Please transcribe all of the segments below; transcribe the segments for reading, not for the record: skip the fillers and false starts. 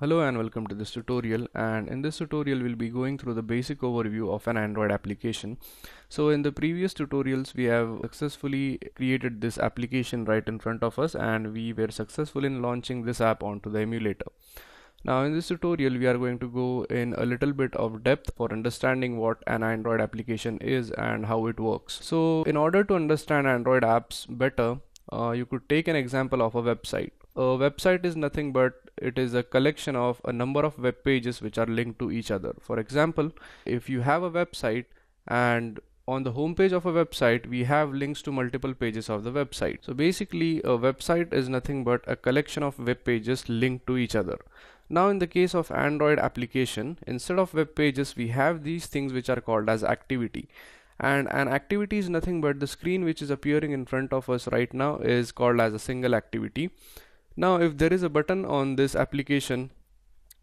Hello and welcome to this tutorial, and in this tutorial we'll be going through the basic overview of an Android application. So in the previous tutorials we have successfully created this application right in front of us, and we were successful in launching this app onto the emulator. Now in this tutorial we are going to go in a little bit of depth for understanding what an Android application is and how it works. So in order to understand Android apps better, you could take an example of a website. A website is nothing but it is a collection of a number of web pages which are linked to each other. For example, if you have a website and on the home page of a website we have links to multiple pages of the website. So basically a website is nothing but a collection of web pages linked to each other. Now in the case of Android application, instead of web pages we have these things which are called as activity. And an activity is nothing but the screen which is appearing in front of us right now is called as a single activity. Now if there is a button on this application,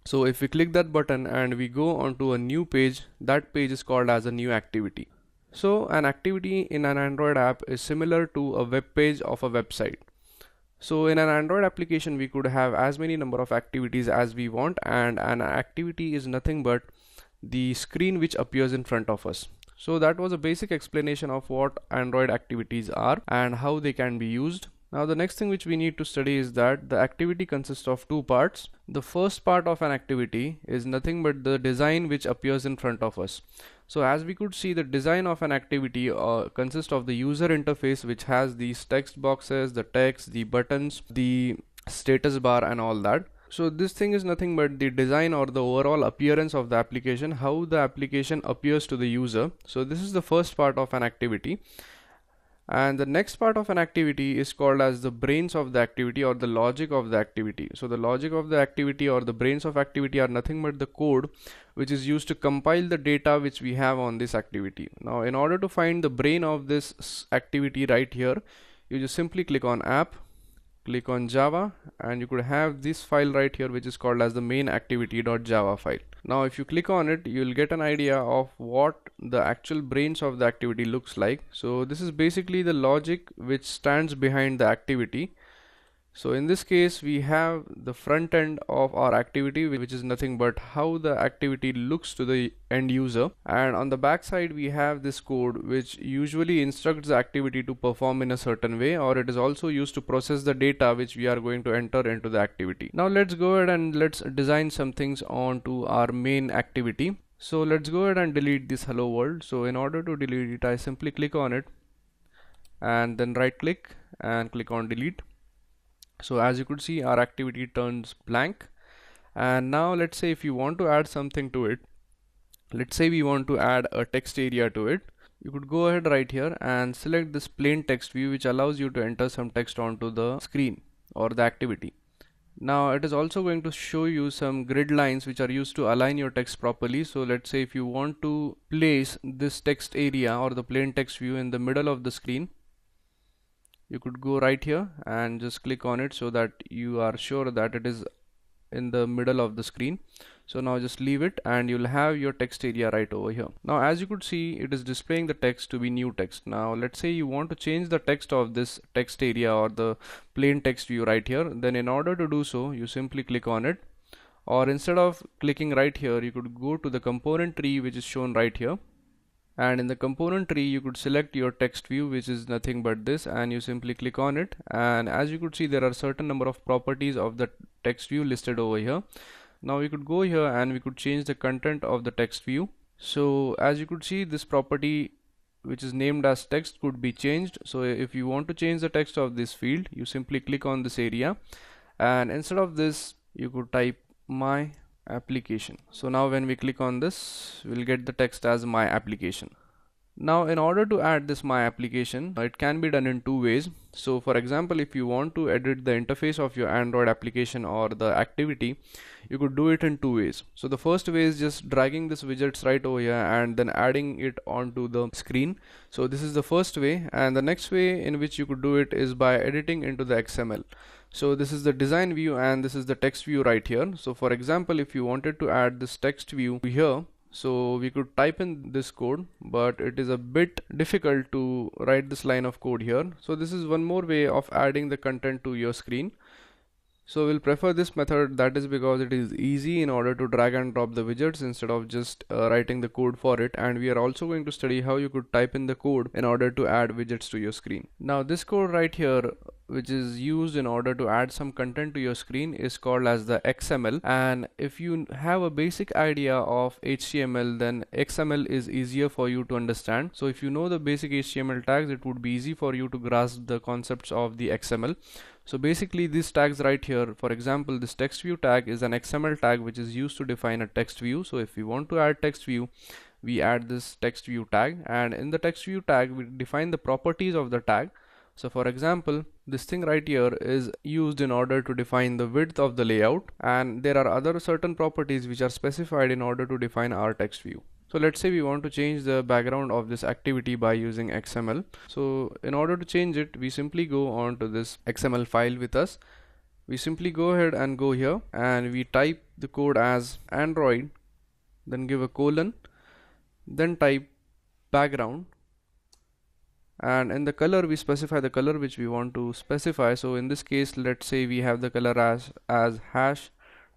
so if we click that button and we go onto a new page, that page is called as a new activity. So an activity in an Android app is similar to a web page of a website. So in an Android application we could have as many number of activities as we want, and an activity is nothing but the screen which appears in front of us. So that was a basic explanation of what Android activities are and how they can be used. Now the next thing which we need to study is that the activity consists of two parts. The first part of an activity is nothing but the design which appears in front of us. So as we could see, the design of an activity consists of the user interface, which has these text boxes, the text, the buttons, the status bar and all that. So this thing is nothing but the design or the overall appearance of the application, how the application appears to the user. So this is the first part of an activity. And the next part of an activity is called as the brains of the activity or the logic of the activity. So the logic of the activity or the brains of activity are nothing but the code which is used to compile the data which we have on this activity. Now in order to find the brain of this activity right here, you just simply click on app, click on Java, and you could have this file right here which is called as the main activity.java file. Now if you click on it, you will get an idea of what the actual brains of the activity looks like. So this is basically the logic which stands behind the activity. So in this case we have the front end of our activity, which is nothing but how the activity looks to the end user, and on the back side we have this code which usually instructs the activity to perform in a certain way, or it is also used to process the data which we are going to enter into the activity. Now let's go ahead and let's design some things onto our main activity. So let's go ahead and delete this hello world. So in order to delete it, I simply click on it and then right click and click on delete. So as you could see, our activity turns blank. And now let's say if you want to add something to it, let's say we want to add a text area to it, you could go ahead right here and select this plain text view, which allows you to enter some text onto the screen or the activity. Now it is also going to show you some grid lines which are used to align your text properly. So let's say if you want to place this text area or the plain text view in the middle of the screen, you could go right here and just click on it so that you are sure that it is in the middle of the screen. So now just leave it and you'll have your text area right over here. Now as you could see, it is displaying the text to be new text. Now let's say you want to change the text of this text area or the plain text view right here. Then in order to do so, you simply click on it, or instead of clicking right here, you could go to the component tree which is shown right here. And in the component tree you could select your text view, which is nothing but this, and you simply click on it. And as you could see, there are certain number of properties of the text view listed over here. Now we could go here and we could change the content of the text view. So as you could see, this property which is named as text could be changed. So if you want to change the text of this field, you simply click on this area, and instead of this you could type my application. So now when we click on this, we'll get the text as my application. Now in order to add this my application, it can be done in two ways. So for example, if you want to edit the interface of your Android application or the activity, you could do it in two ways. So the first way is just dragging this widgets right over here and then adding it onto the screen. So this is the first way, and the next way in which you could do it is by editing into the XML. So this is the design view and this is the text view right here. So for example, if you wanted to add this text view here, so we could type in this code, but it is a bit difficult to write this line of code here. So this is one more way of adding the content to your screen. So we'll prefer this method, that is because it is easy in order to drag and drop the widgets instead of just writing the code for it. And we are also going to study how you could type in the code in order to add widgets to your screen. Now this code right here, which is used in order to add some content to your screen, is called as the XML. And if you have a basic idea of HTML, then XML is easier for you to understand. So if you know the basic HTML tags, it would be easy for you to grasp the concepts of the XML. So basically these tags right here, for example, this text view tag is an XML tag which is used to define a text view. So if we want to add text view, we add this text view tag, and in the text view tag we define the properties of the tag. So for example, this thing right here is used in order to define the width of the layout, and there are other certain properties which are specified in order to define our text view. So let's say we want to change the background of this activity by using XML. So in order to change it, we simply go on to this XML file with us. We simply go ahead and go here and we type the code as Android, then give a colon, then type background, and in the color we specify the color which we want to specify. So in this case, let's say we have the color as hash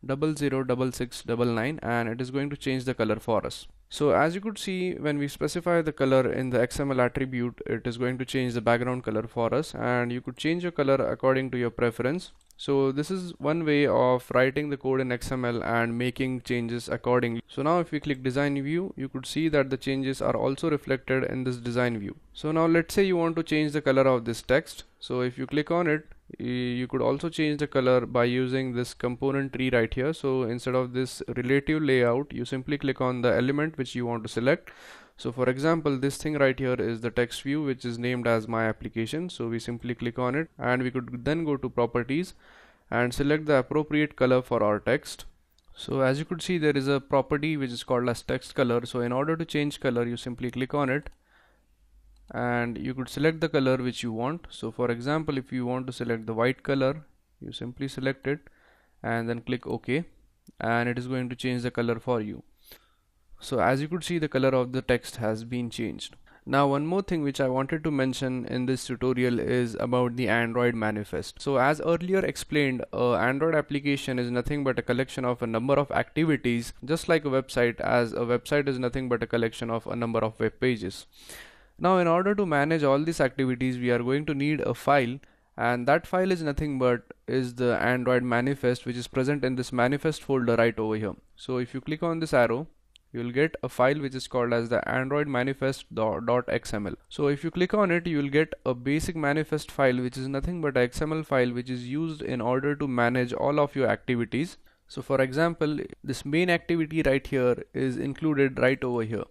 006699, and it is going to change the color for us. So as you could see, when we specify the color in the XML attribute, it is going to change the background color for us, and you could change your color according to your preference. So this is one way of writing the code in XML and making changes accordingly. So now if we click design view, you could see that the changes are also reflected in this design view. So now let's say you want to change the color of this text. So if you click on it, you could also change the color by using this component tree right here. So instead of this relative layout, you simply click on the element which you want to select. So for example, this thing right here is the text view which is named as my application. So we simply click on it, and we could then go to properties and select the appropriate color for our text. So as you could see, there is a property which is called as text color. So in order to change color, you simply click on it and you could select the color which you want. So for example, if you want to select the white color, you simply select it and then click OK, and it is going to change the color for you. So as you could see, the color of the text has been changed. Now one more thing which I wanted to mention in this tutorial is about the Android manifest. So as earlier explained, Android application is nothing but a collection of a number of activities, just like a website, as a website is nothing but a collection of a number of web pages. Now in order to manage all these activities, we are going to need a file, and that file is nothing but is the Android manifest, which is present in this manifest folder right over here. So if you click on this arrow, you will get a file which is called as the Android manifest.xml. So if you click on it, you will get a basic manifest file which is nothing but a XML file which is used in order to manage all of your activities. So for example, this main activity right here is included right over here.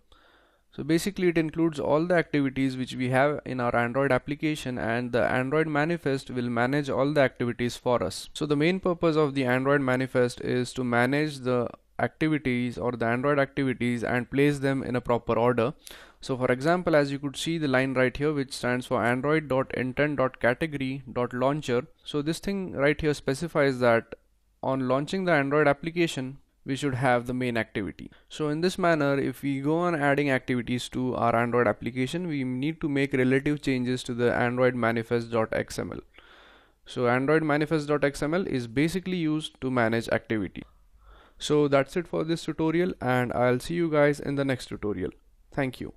So basically it includes all the activities which we have in our Android application, and the Android manifest will manage all the activities for us. So the main purpose of the Android manifest is to manage the activities or the Android activities and place them in a proper order. So for example, as you could see the line right here which stands for android.intent.category.launcher. So this thing right here specifies that on launching the Android application, we should have the main activity. So in this manner, if we go on adding activities to our Android application, we need to make relative changes to the Android manifest.xml. So Android manifest.xml is basically used to manage activity. So that's it for this tutorial, and I'll see you guys in the next tutorial. Thank you.